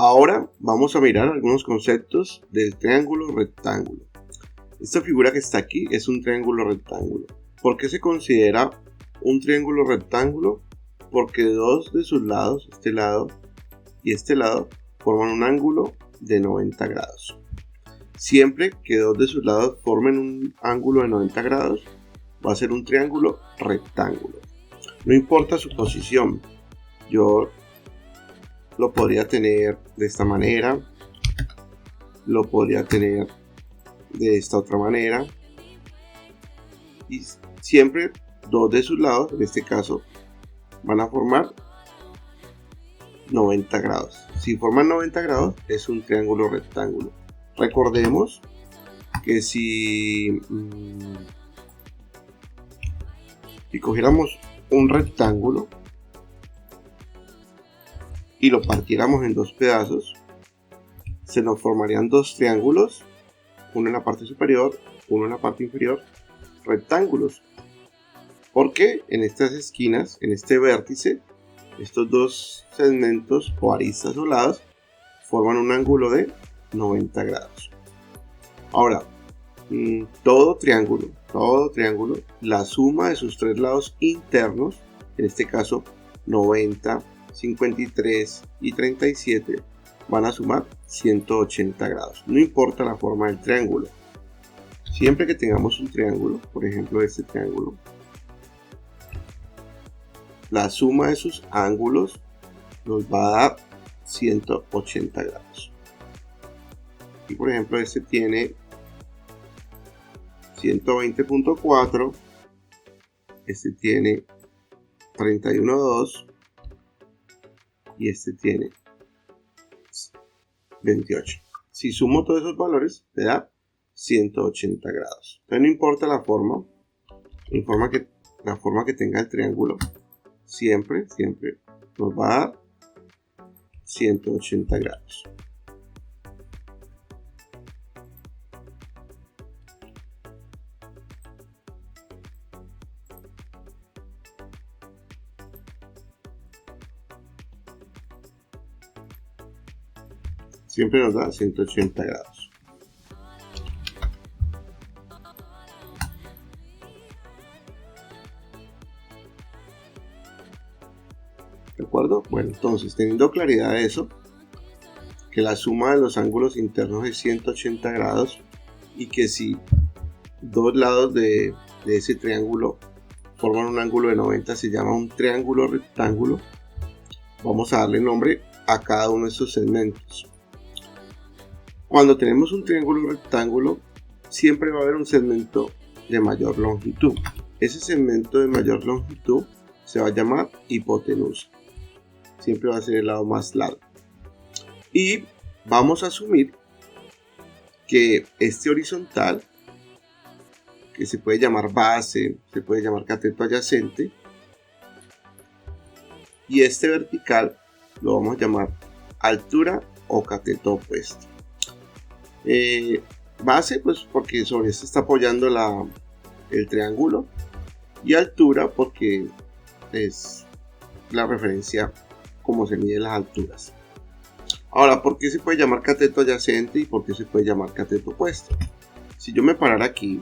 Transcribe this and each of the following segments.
Ahora vamos a mirar algunos conceptos del triángulo rectángulo. Esta figura que está aquí es un triángulo rectángulo. ¿Por qué se considera un triángulo rectángulo? Porque dos de sus lados, este lado y este lado, forman un ángulo de 90 grados. Siempre que dos de sus lados formen un ángulo de 90 grados, va a ser un triángulo rectángulo. No importa su posición. Yo lo podría tener de esta manera, lo podría tener de esta otra manera, y siempre dos de sus lados, en este caso, van a formar 90 grados. Si forman 90 grados, es un triángulo rectángulo. Recordemos que si cogiéramos un rectángulo y lo partiéramos en dos pedazos, se nos formarían dos triángulos, uno en la parte superior, uno en la parte inferior, rectángulos. Porque en estas esquinas, en este vértice, estos dos segmentos o aristas o lados forman un ángulo de 90 grados. Ahora, todo triángulo, la suma de sus tres lados internos, en este caso 90, 53 y 37, van a sumar 180 grados. No importa la forma del triángulo. Siempre que tengamos un triángulo, por ejemplo este triángulo, la suma de sus ángulos nos va a dar 180 grados. Y por ejemplo este tiene 120.4, este tiene 31.2 y este tiene 28. Si sumo todos esos valores, me da 180 grados. Entonces no importa la forma que tenga el triángulo, siempre nos va a dar 180 grados. Siempre nos da 180 grados. ¿De acuerdo? Bueno, entonces teniendo claridad de eso, que la suma de los ángulos internos es 180 grados y que si dos lados de ese triángulo forman un ángulo de 90, se llama un triángulo rectángulo. Vamos a darle nombre a cada uno de estos segmentos. Cuando tenemos un triángulo rectángulo, siempre va a haber un segmento de mayor longitud. Ese segmento de mayor longitud se va a llamar hipotenusa. Siempre va a ser el lado más largo. Y vamos a asumir que este horizontal, que se puede llamar base, se puede llamar cateto adyacente, y este vertical lo vamos a llamar altura o cateto opuesto. Base, pues porque sobre esto está apoyando el triángulo, y altura porque es la referencia como se miden las alturas. Ahora, ¿por qué se puede llamar cateto adyacente y por qué se puede llamar cateto opuesto? Si yo me parara aquí,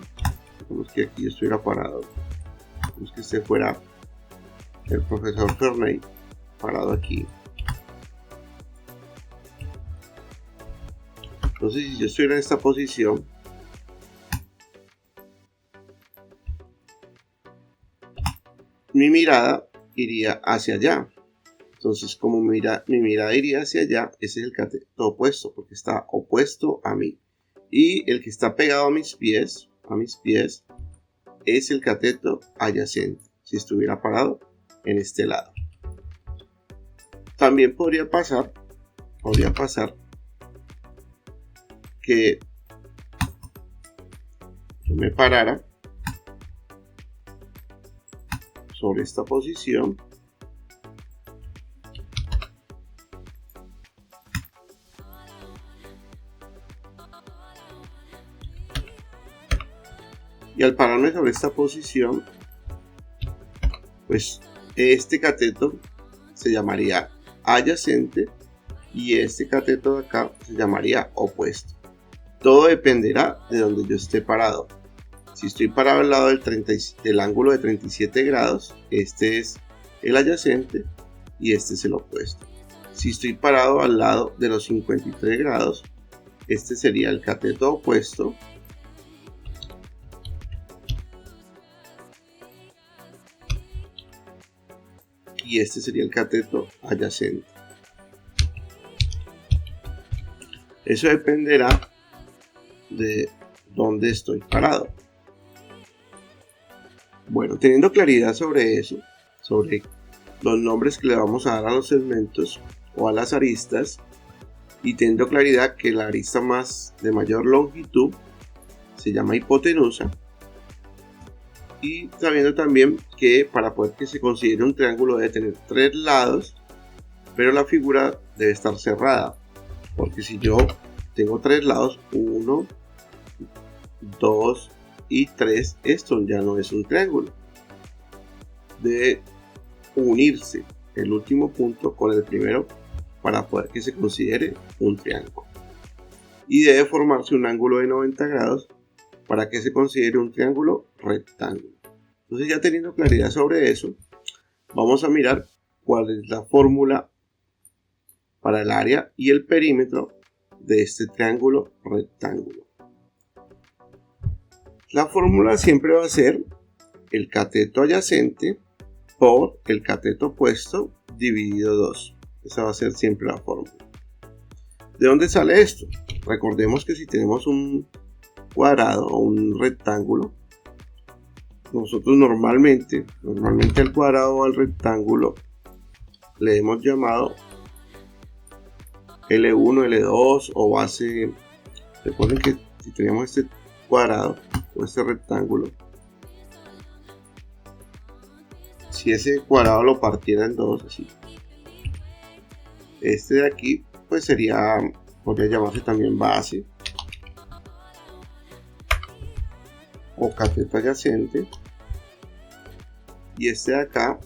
digamos que aquí yo estuviera parado, digamos que este fuera el profesor Ferney parado aquí. Entonces, si yo estuviera en esta posición, mi mirada iría hacia allá. Entonces, como mi mirada iría hacia allá, ese es el cateto opuesto, porque está opuesto a mí. Y el que está pegado a mis pies, es el cateto adyacente, si estuviera parado en este lado. También podría pasar que yo me parara sobre esta posición y al pararme sobre esta posición, pues este cateto se llamaría adyacente y este cateto de acá se llamaría opuesto. Todo dependerá de donde yo esté parado. Si estoy parado al lado del ángulo de 37 grados, este es el adyacente y este es el opuesto. Si estoy parado al lado de los 53 grados, este sería el cateto opuesto y este sería el cateto adyacente. Eso dependerá de dónde estoy parado. Bueno, teniendo claridad sobre eso, sobre los nombres que le vamos a dar a los segmentos o a las aristas, y teniendo claridad que la arista de mayor longitud se llama hipotenusa, y sabiendo también que para poder que se considere un triángulo debe tener 3 lados, pero la figura debe estar cerrada, porque si yo tengo 3 lados, 1, 2 y 3, esto ya no es un triángulo. Debe unirse el último punto con el primero para poder que se considere un triángulo. Y debe formarse un ángulo de 90 grados para que se considere un triángulo rectángulo. Entonces, ya teniendo claridad sobre eso, vamos a mirar cuál es la fórmula para el área y el perímetro de este triángulo rectángulo. La fórmula siempre va a ser el cateto adyacente por el cateto opuesto dividido 2. Esa va a ser siempre la fórmula. ¿De dónde sale esto? Recordemos que si tenemos un cuadrado o un rectángulo, nosotros normalmente al cuadrado o al rectángulo le hemos llamado L1, L2 o base. Recuerden que si teníamos este cuadrado o este rectángulo, si ese cuadrado lo partiera en dos, así, este de aquí pues podría llamarse también base o cateto adyacente, y este de acá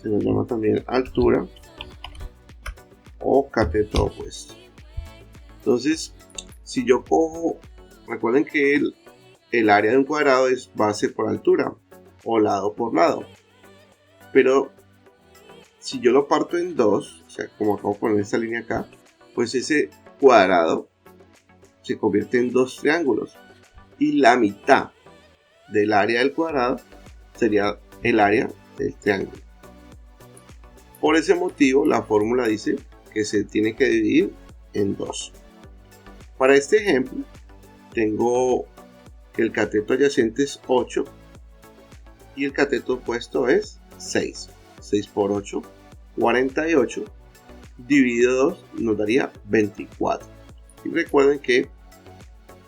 se nos llama también altura o cateto opuesto. Entonces, si yo cojo, recuerden que el área de un cuadrado es base por altura o lado por lado, pero si yo lo parto en dos, o sea, como acabo de poner esta línea acá, pues ese cuadrado se convierte en dos triángulos y la mitad del área del cuadrado sería el área del triángulo. Por ese motivo, la fórmula dice que se tiene que dividir en dos. Para este ejemplo, tengo que el cateto adyacente es 8 y el cateto opuesto es 6. 6 por 8, 48, dividido 2 nos daría 24. Y recuerden que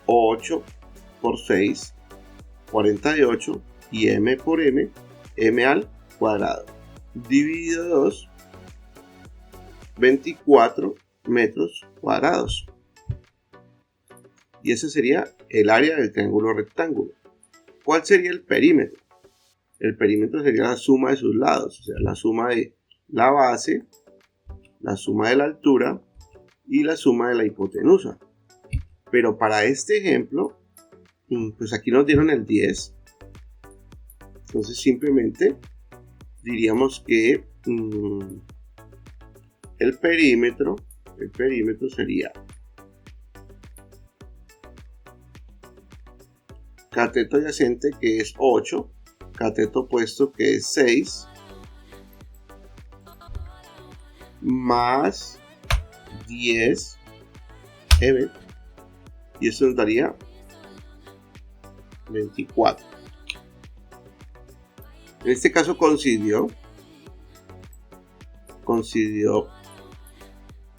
8 por 6, 48, y m por m, m al cuadrado, dividido 2, 24 metros cuadrados. Y ese sería el área del triángulo rectángulo. ¿Cuál sería el perímetro? El perímetro sería la suma de sus lados, o sea, la suma de la base, la suma de la altura y la suma de la hipotenusa. Pero para este ejemplo, pues aquí nos dieron el 10. Entonces simplemente diríamos que el perímetro sería cateto adyacente, que es 8, cateto opuesto, que es 6, más 10 m, y eso nos daría 24. En este caso coincidió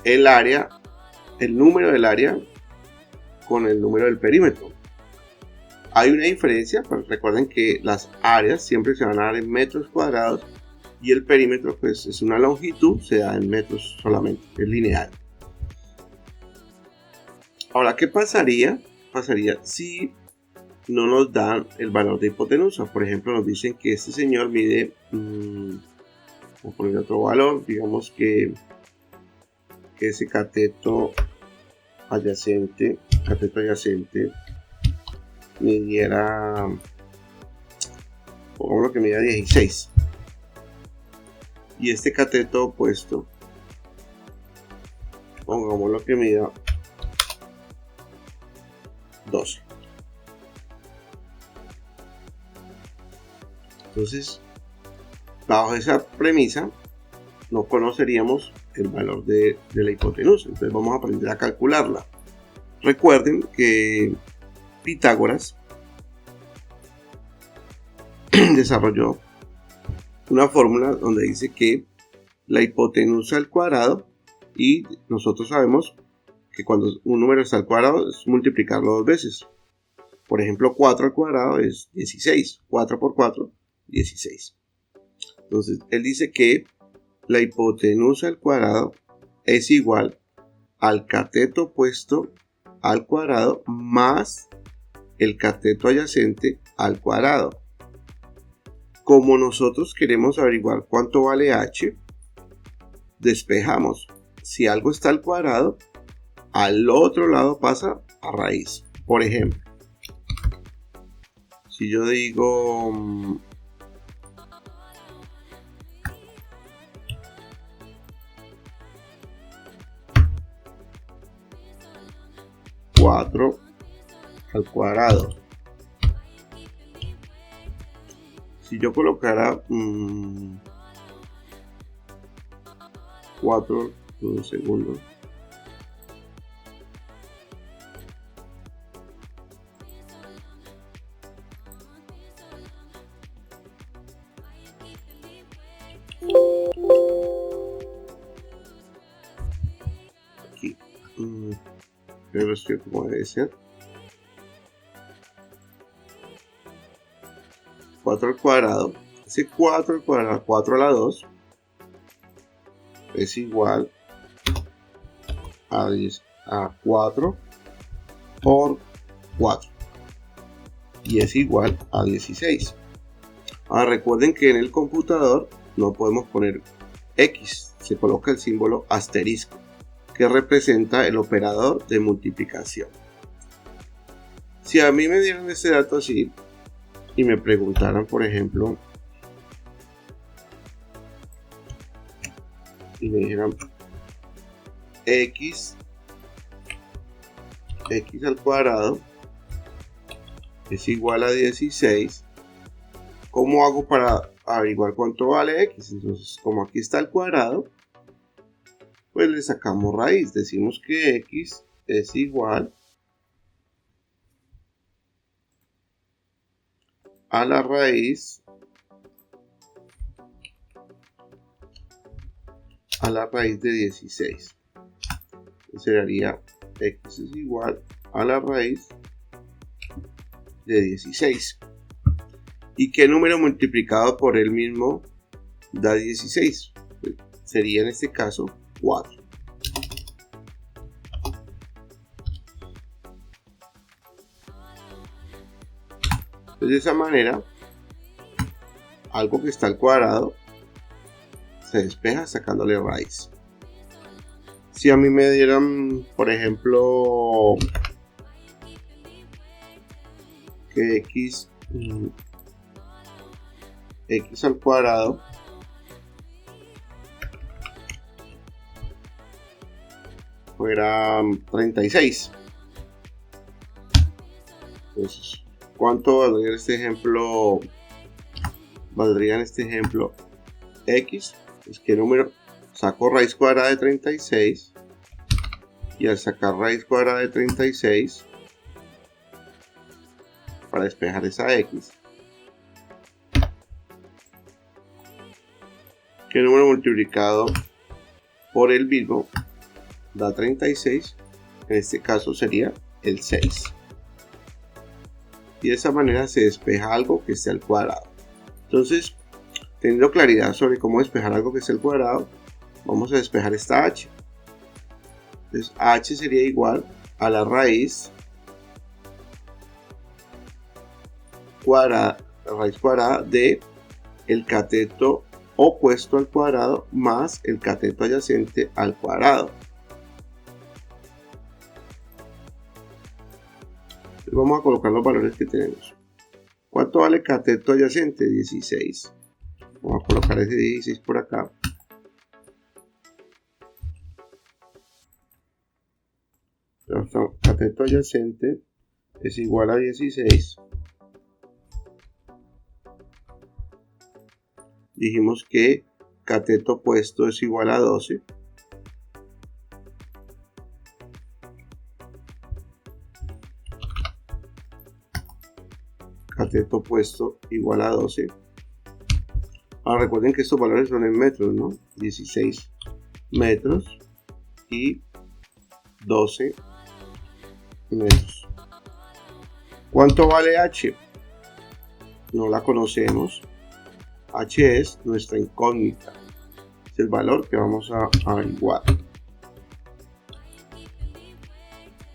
el área, el número del área con el número del perímetro. Hay una diferencia, pero recuerden que las áreas siempre se van a dar en metros cuadrados y el perímetro pues es una longitud, se da en metros solamente, es lineal. Ahora, ¿qué pasaría si no nos dan el valor de hipotenusa? Por ejemplo, nos dicen que este señor mide, vamos a poner otro valor, digamos que que ese cateto adyacente midiera, pongamos que mida 16, y este cateto opuesto pongámoslo que mida 12. Entonces, bajo esa premisa, no conoceríamos el valor de la hipotenusa. Entonces vamos a aprender a calcularla. Recuerden que Pitágoras desarrolló una fórmula donde dice que la hipotenusa al cuadrado, y nosotros sabemos que cuando un número está al cuadrado es multiplicarlo dos veces. Por ejemplo, 4 al cuadrado es 16. 4 por 4, 16. Entonces, él dice que la hipotenusa al cuadrado es igual al cateto opuesto al cuadrado más el cateto adyacente al cuadrado. Como nosotros queremos averiguar cuánto vale h, despejamos. Si algo está al cuadrado, al otro lado pasa a raíz. Por ejemplo, si yo digo 4 al cuadrado, si yo colocara 4, un segundo, aquí, pero esto como debe ser, 4 al cuadrado, ese 4 al cuadrado, 4 a la 2 es igual a 4 por 4 y es igual a 16. Ahora recuerden que en el computador no podemos poner X, se coloca el símbolo asterisco que representa el operador de multiplicación. Si a mí me dieran este dato así y me preguntaran, por ejemplo, y me dijeran x al cuadrado es igual a 16, ¿cómo hago para averiguar cuánto vale x? Entonces, como aquí está el cuadrado, pues le sacamos raíz. Decimos que x es igual a la raíz de 16. Sería x es igual a la raíz de 16. ¿Y qué número multiplicado por él mismo da 16? Pues sería en este caso 4. Entonces, de esa manera, algo que está al cuadrado se despeja sacándole raíz. Si a mí me dieran, por ejemplo, que x al cuadrado fuera 36, entonces, ¿cuánto valdría este ejemplo? Valdría en este ejemplo x, es que número, saco raíz cuadrada de 36 y al sacar raíz cuadrada de 36 para despejar esa x, ¿qué número multiplicado por el mismo da 36? En este caso sería el 6. Y de esa manera se despeja algo que esté al cuadrado. Entonces, teniendo claridad sobre cómo despejar algo que esté al cuadrado, vamos a despejar esta h. Entonces, h sería igual a la raíz cuadrada de el cateto opuesto al cuadrado más el cateto adyacente al cuadrado. Vamos a colocar los valores que tenemos. ¿Cuánto vale cateto adyacente? 16. Vamos a colocar ese 16 por acá. Cateto adyacente es igual a 16. Dijimos que cateto opuesto es igual a 12. Cateto opuesto igual a 12. Ahora recuerden que estos valores son en metros, ¿no? 16 metros y 12 metros. ¿Cuánto vale H? No la conocemos. H es nuestra incógnita. Es el valor que vamos a averiguar.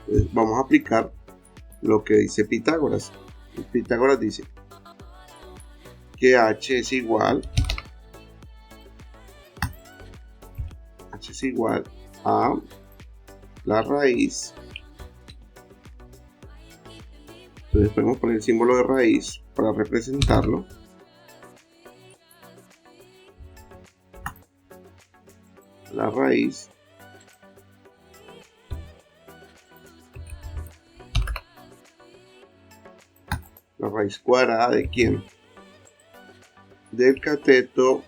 Entonces, vamos a aplicar lo que dice Pitágoras. Pitágoras dice que H es igual a la raíz. Entonces podemos poner el símbolo de raíz para representarlo. La raíz cuadrada de ¿quién? Del cateto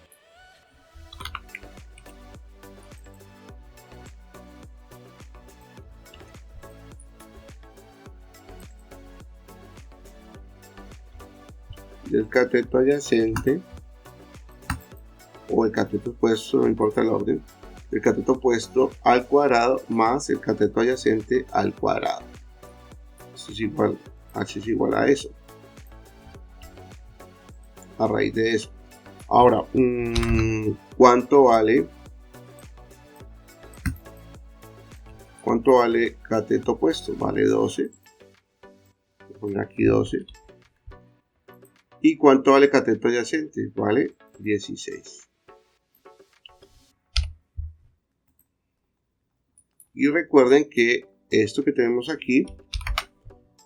adyacente o el cateto opuesto, no importa el orden, el cateto opuesto al cuadrado más el cateto adyacente al cuadrado. Esto es igual, H es igual a eso. A raíz de eso. Ahora, ¿cuánto vale cateto opuesto? Vale 12. Voy a poner aquí 12. ¿Y cuánto vale cateto adyacente? Vale 16. Y recuerden que esto que tenemos aquí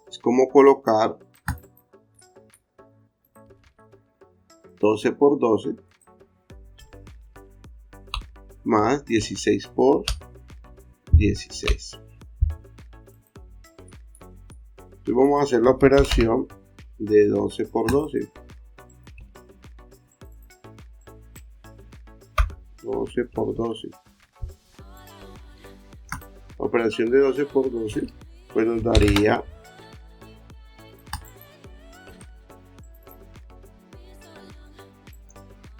es como colocar 12 por 12 más 16 por 16. Entonces vamos a hacer la operación de 12 por 12. 12 por 12. La operación de 12 por 12 pues nos daría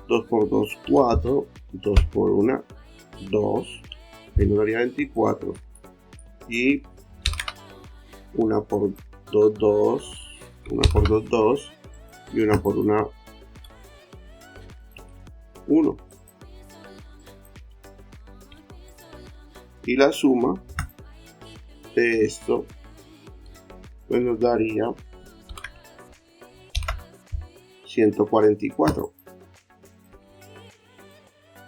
2 por 2, 4, 2 por 1, 2, ahí nos daría 24, y 1 por 2, 2, 1 por 2, 2, y 1 por 1, 1. Y la suma de esto pues nos daría 144.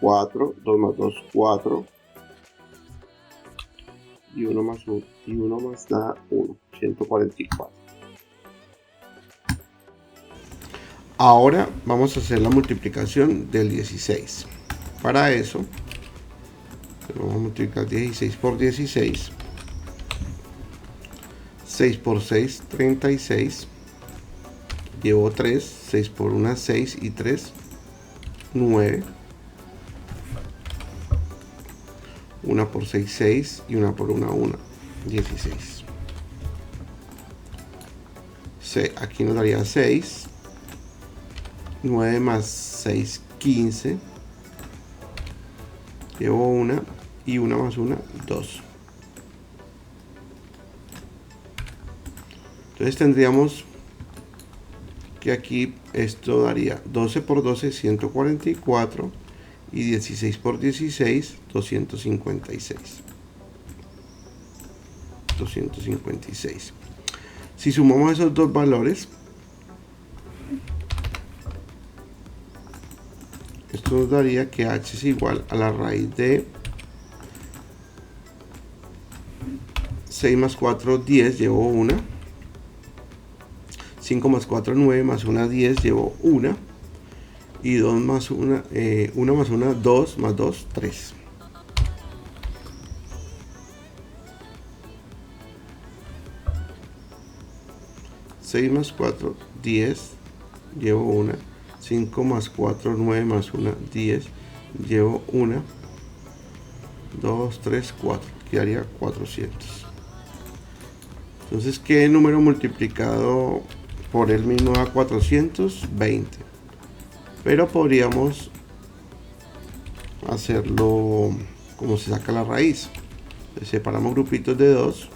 4, 2 más 2, 4, y 1 más 1, y 1 más nada, 1, 144. Ahora vamos a hacer la multiplicación del 16. Para eso, vamos a multiplicar 16 por 16. 6 por 6, 36. Llevo 3, 6 por 1, 6 y 3, 9. 1 por 6, 6 y 1 por 1, 1, 16. Aquí nos daría 6. 9 más 6, 15. Llevo 1 y 1 más 1, 2. Entonces tendríamos que aquí esto daría 12 por 12, 144. Y 16 por 16, 256. 256. Si sumamos esos dos valores, esto nos daría que h es igual a la raíz de 6 más 4, 10, llevo 1. 5 más 4, 9, más 1, 10, llevo 1. Y 2 más 1, 1 más 1, 2, más 2, 3. Seis más 4, 10, llevo 1. 5 más 4, 9, más 1, 10, llevo 1. 2, 3, 4, quedaría 400. Entonces, ¿qué número multiplicado por él mismo da 400? 20. Pero podríamos hacerlo como se saca la raíz. Entonces, separamos grupitos de 2.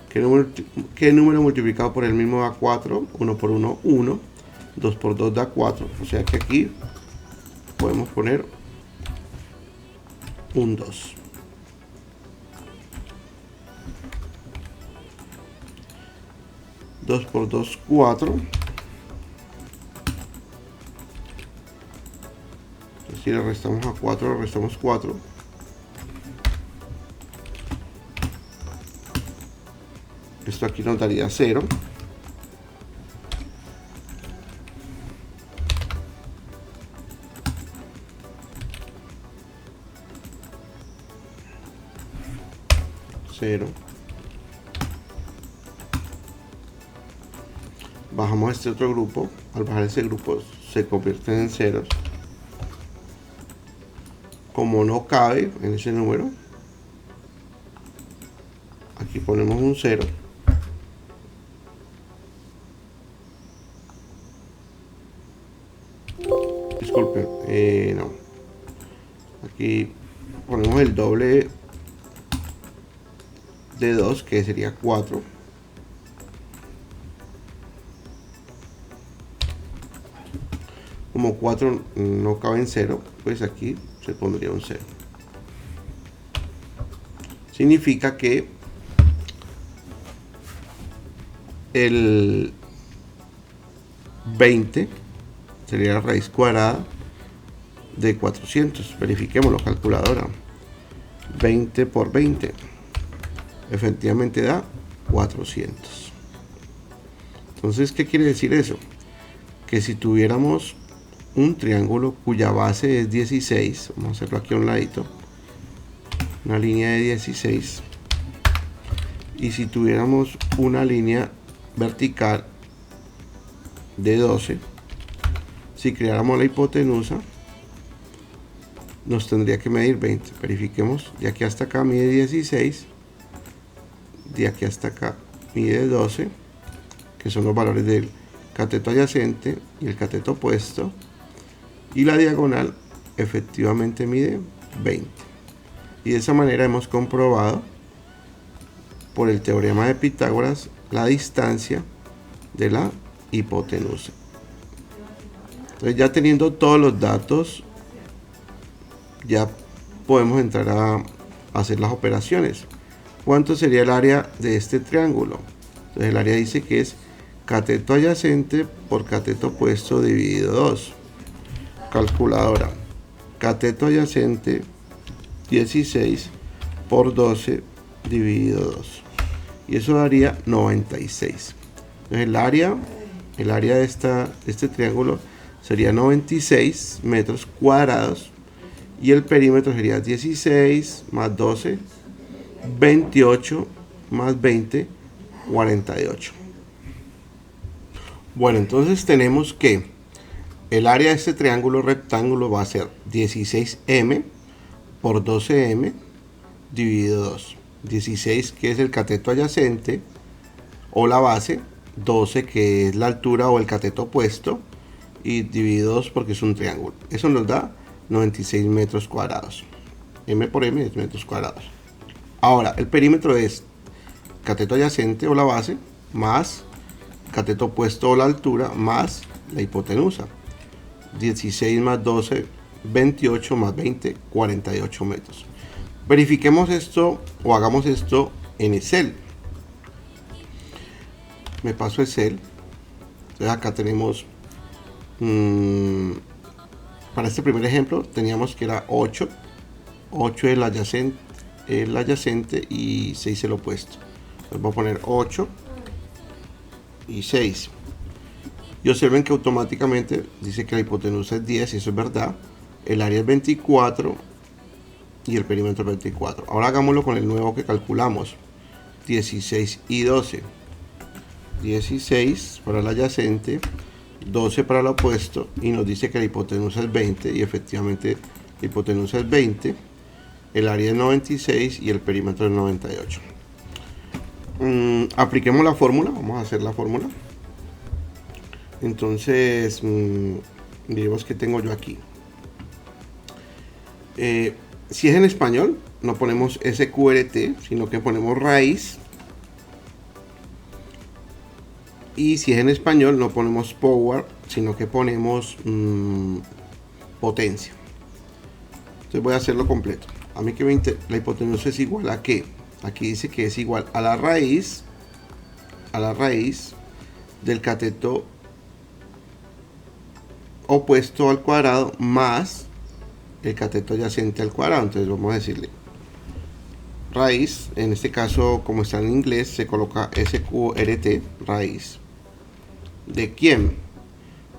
¿Qué número multiplicado por él mismo da 4? 1 por 1, 1. 2 por 2 da 4. O sea que aquí podemos poner un 2. Dos por 2, 4. Si le restamos a 4, le restamos 4. Esto aquí nos daría 0. Bajamos este otro grupo. Al bajar ese grupo se convierten en ceros. Como no cabe en ese número, aquí ponemos un 0. Disculpen, no. Aquí ponemos el doble de 2, que sería 4. Como 4 no cabe en 0, pues aquí se pondría un 0. Significa que el 20 sería la raíz cuadrada de 400. Verifiquémoslo, calculadora. 20 por 20. Efectivamente da 400. Entonces, ¿qué quiere decir eso? Que si tuviéramos un triángulo cuya base es 16, vamos a hacerlo aquí a un ladito, una línea de 16, y si tuviéramos una línea vertical de 12, si creáramos la hipotenusa, nos tendría que medir 20. Verifiquemos, de aquí hasta acá mide 16, de aquí hasta acá mide 12, que son los valores del cateto adyacente y el cateto opuesto, y la diagonal efectivamente mide 20. Y de esa manera hemos comprobado por el teorema de Pitágoras la distancia de la hipotenusa. Entonces, ya teniendo todos los datos, ya podemos entrar a hacer las operaciones. ¿Cuánto sería el área de este triángulo? Entonces el área dice que es cateto adyacente por cateto opuesto dividido 2. Calculadora. Cateto adyacente 16 por 12 dividido 2. Y eso daría 96. Entonces el área de este triángulo sería 96 metros cuadrados. Y el perímetro sería 16 más 12, 28 más 20, 48. Bueno, entonces tenemos que el área de este triángulo rectángulo va a ser 16m por 12m dividido 2. 16, que es el cateto adyacente o la base, 12, que es la altura o el cateto opuesto, y dividido 2 porque es un triángulo. Eso nos da 96 metros cuadrados. M por M es metros cuadrados. Ahora, el perímetro es cateto adyacente o la base más cateto opuesto o la altura más la hipotenusa. 16 más 12, 28 más 20, 48 metros. Verifiquemos esto o hagamos esto en Excel. Me paso Excel. Entonces acá tenemos para este primer ejemplo teníamos que era 8 el adyacente y 6 el opuesto. Entonces voy a poner 8 y 6. Y observen que automáticamente dice que la hipotenusa es 10, y eso es verdad. El área es 24 y el perímetro es 24. Ahora hagámoslo con el nuevo que calculamos. 16 y 12. 16 para el adyacente, 12 para el opuesto, y nos dice que la hipotenusa es 20, y efectivamente la hipotenusa es 20, el área es 96 y el perímetro es 98. Apliquemos la fórmula, vamos a hacer la fórmula. Entonces, miremos qué tengo yo aquí. Si es en español, no ponemos SQRT, sino que ponemos raíz. Y si es en español, no ponemos power, sino que ponemos potencia. Entonces voy a hacerlo completo. A mí que la hipotenusa es igual a ¿qué? Aquí dice que es igual a la raíz del cateto opuesto al cuadrado más el cateto adyacente al cuadrado. Entonces vamos a decirle raíz, en este caso como está en inglés se coloca SQRT, raíz. ¿De quién?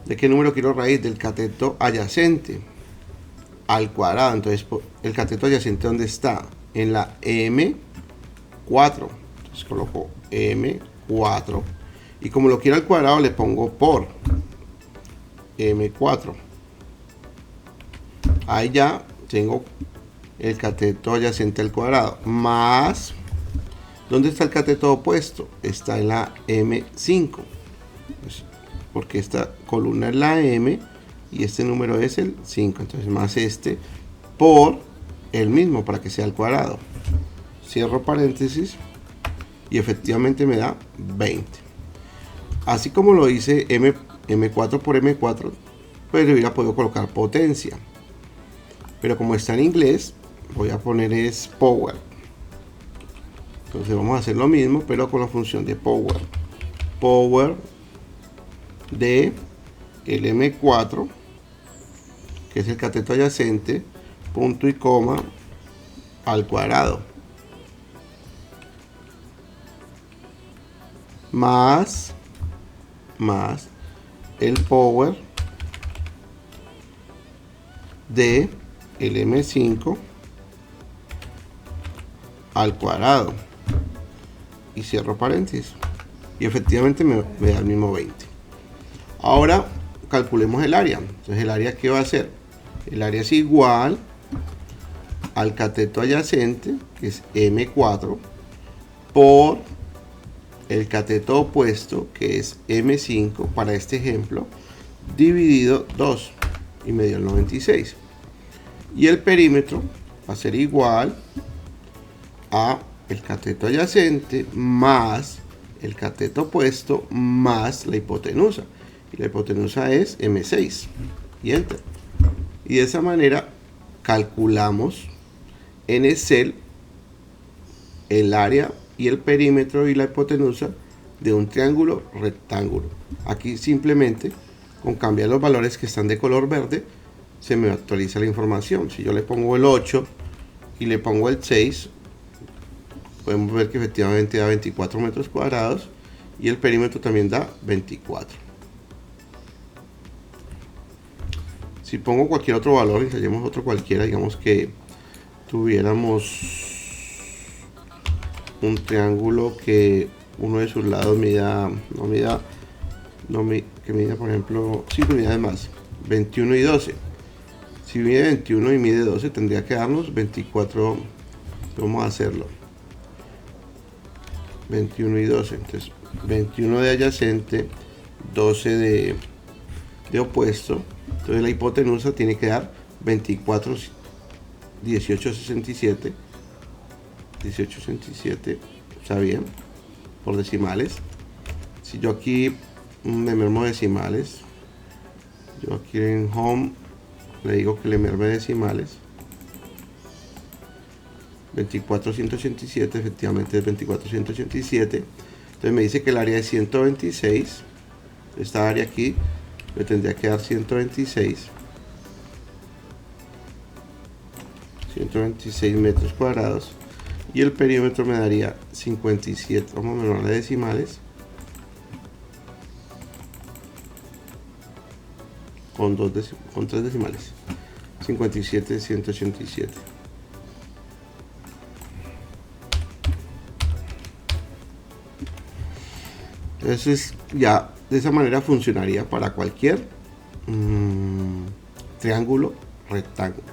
¿De qué número quiero raíz? Del cateto adyacente al cuadrado. Entonces el cateto adyacente, ¿dónde está? En la M4. Entonces coloco M4 y como lo quiero al cuadrado le pongo por M4. Ahí ya tengo el cateto adyacente al cuadrado más, ¿dónde está el cateto opuesto? Está en la M5, pues, porque esta columna es la M y este número es el 5, entonces más este por el mismo para que sea al cuadrado. Cierro paréntesis y efectivamente me da 20. Así como lo hice M4 por M4, pues le hubiera podido colocar potencia, pero como está en inglés voy a poner es power. Entonces vamos a hacer lo mismo pero con la función de power. Power de el M4, que es el cateto adyacente, punto y coma, al cuadrado, más el power de el M5 al cuadrado, y cierro paréntesis y efectivamente me da el mismo 20. Ahora calculemos el área. Entonces el área, ¿qué va a ser? El área es igual al cateto adyacente, que es M4, por el cateto opuesto, que es M5 para este ejemplo, dividido 2, y me dio el 96. Y el perímetro va a ser igual a el cateto adyacente más el cateto opuesto más la hipotenusa, y la hipotenusa es M6, y enter. Y de esa manera calculamos en Excel el área y el perímetro y la hipotenusa de un triángulo rectángulo. Aquí simplemente con cambiar los valores que están de color verde se me actualiza la información. Si yo le pongo el 8 y le pongo el 6, podemos ver que efectivamente da 24 metros cuadrados y el perímetro también da 24. Si pongo cualquier otro valor, ensayemos otro cualquiera, digamos que tuviéramos un triángulo que uno de sus lados mida, que mida por ejemplo 5 unidades más, 21 y 12. Si mide 21 y mide 12, tendría que darnos 24. Vamos a hacerlo 21 y 12, entonces 21 de adyacente, 12 de opuesto. Entonces la hipotenusa tiene que dar 24, 18, 67. 18, 67, está bien, por decimales. Si yo aquí me mermo decimales, yo aquí en home le digo que le merme decimales, 24.187, efectivamente es 24.187. Entonces me dice que el área es 126. Esta área aquí me tendría que dar 126 metros cuadrados, y el perímetro me daría 57. Vamos a mejorar decimales, con 3 decimales. 57, 187. Entonces ya de esa manera funcionaría para cualquier triángulo rectángulo.